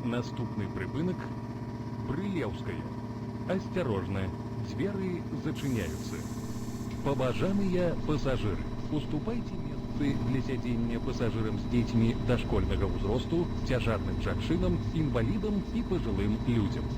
Наступны прыпынак Брылеўская. Асцярожна, дзверы зачыняюцца. Паважаныя пасажыры, уступайце месцы для сядзення пасажырам з дзецьмі дашкольнага ўзросту, цяжарным жанчынам, інвалідам і пажылым людзям.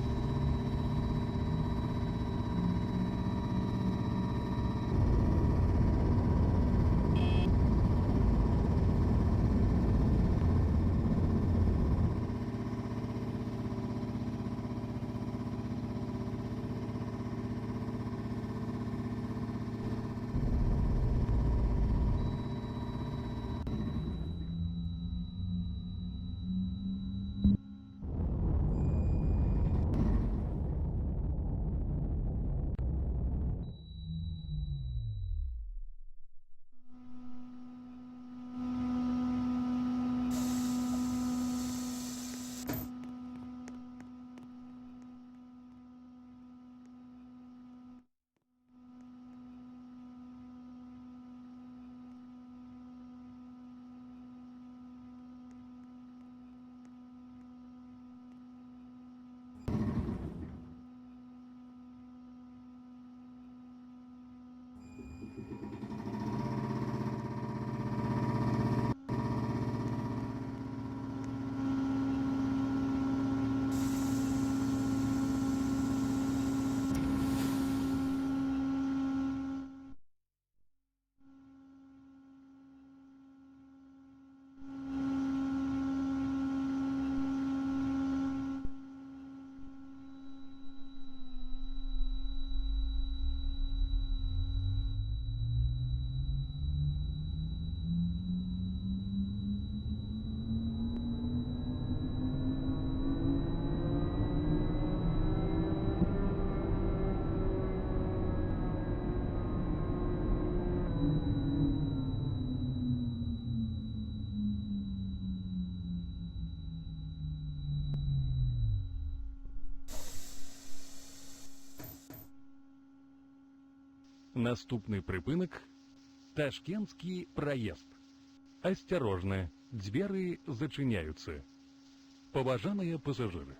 Наступны прыпынак Ташкенtsкі праезд. Асцярожна, дзверы зачыняюцца. Паважаныя пасажыры,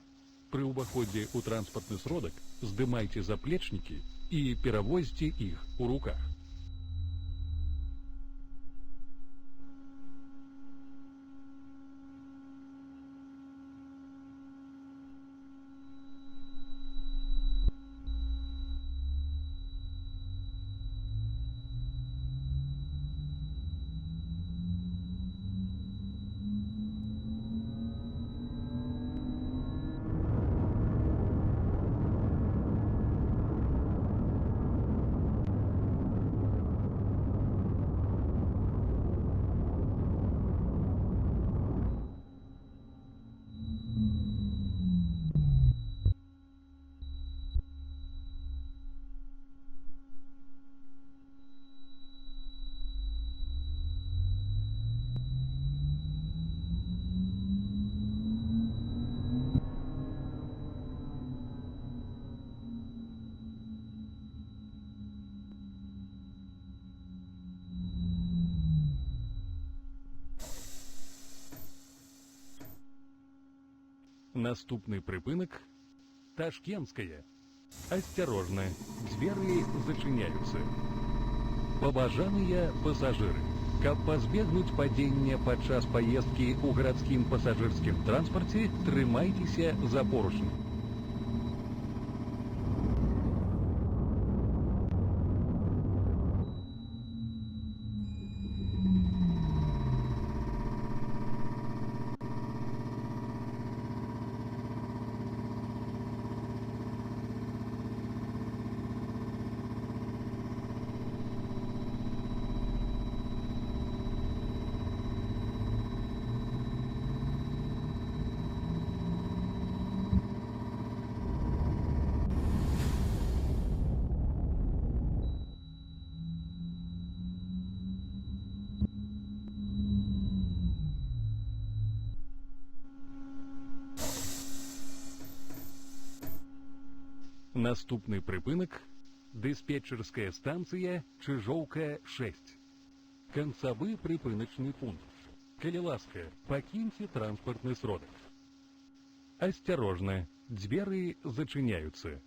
пры ўваходзе ў транспартны сродак здымайце заплечнікі і перавозьце іх у руках. Наступны прыпынак Ташкентская. Асцярожна, дзверы зачыняюцца. Паважаныя пасажыры, каб пазбегнуць падзення падчас паездкі ў гарадскім пасажырскім транспарце, трымайцеся за поручні. Наступны прыпынак дыспетчерская станцыя Чыжоўка-6. Канцавы прыпыначны пункт. Калі ласка, пакіньце транспартны сродак. Осторожно, двери зачиняются.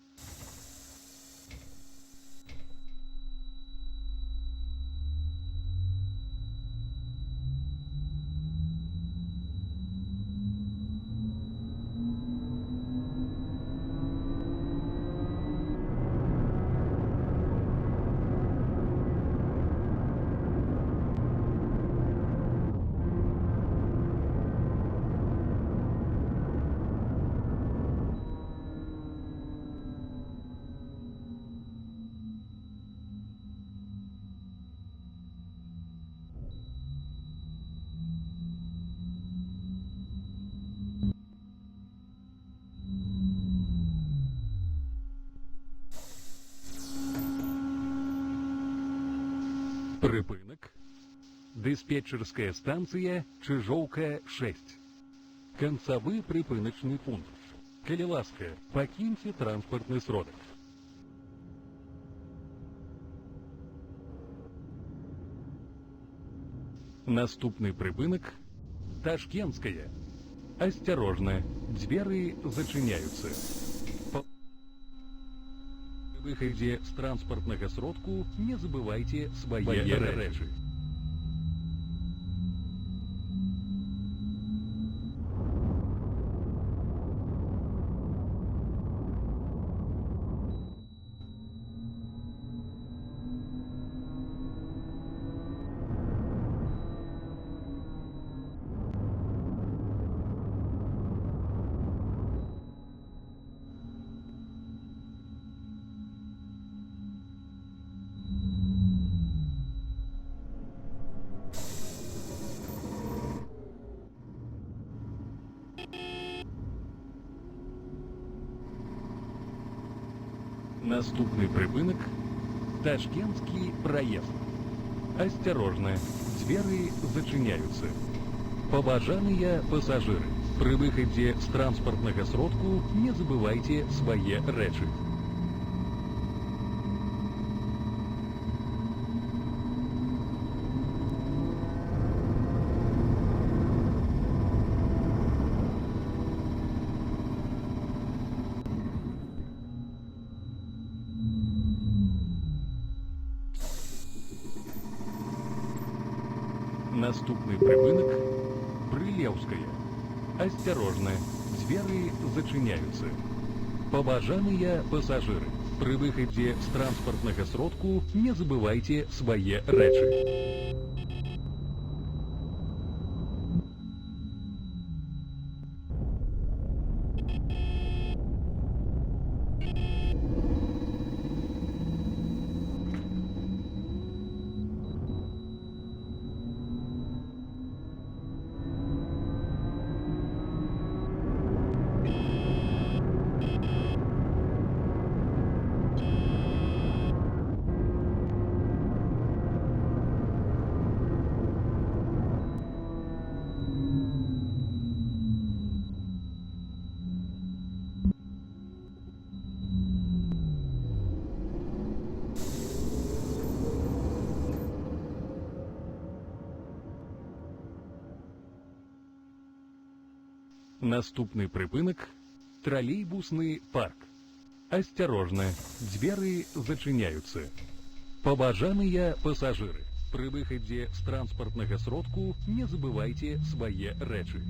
Припынок. Диспетчерская станция Чижоўка-6. Концевы припыночный пункт. Калі ласка, покиньте транспортный сродок. Наступный припынок. Ташкентская. Осторожно, двери зачиняются. При выходе с транспортного сродку не забывайте свои речи. Наступный припынок. Ташкентский проезд. Осторожно, двери зачиняются. Поважаныя пассажиры, при выходе с транспортного сродку не забывайте свои речи. Наступный припынок. Брылеўская. Осторожно, двери зачиняются. Поважаныя пассажиры, при выходе с транспортного сродку не забывайте свои речи. Наступный припынок. Троллейбусный парк. Осторожно, двери зачиняются. Поважаныя пассажиры, при выходе с транспортного сродку не забывайте свои речи.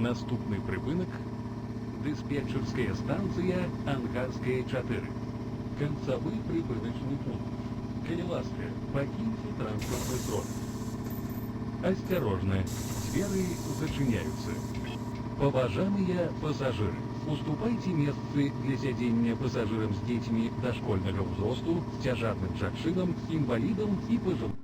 Наступны прыпынак – дыспетчерская станция Ангарская 4. Концевы прыпыначный пункт. Калі ласка, покиньте транспортный срок. Осторожно, двери зачиняются. Поважаныя пассажиры, уступайте месцы для сядзення пассажирам с детьми дошкольного возрасту, цяжарным жанчынам, инвалидам и пожилым.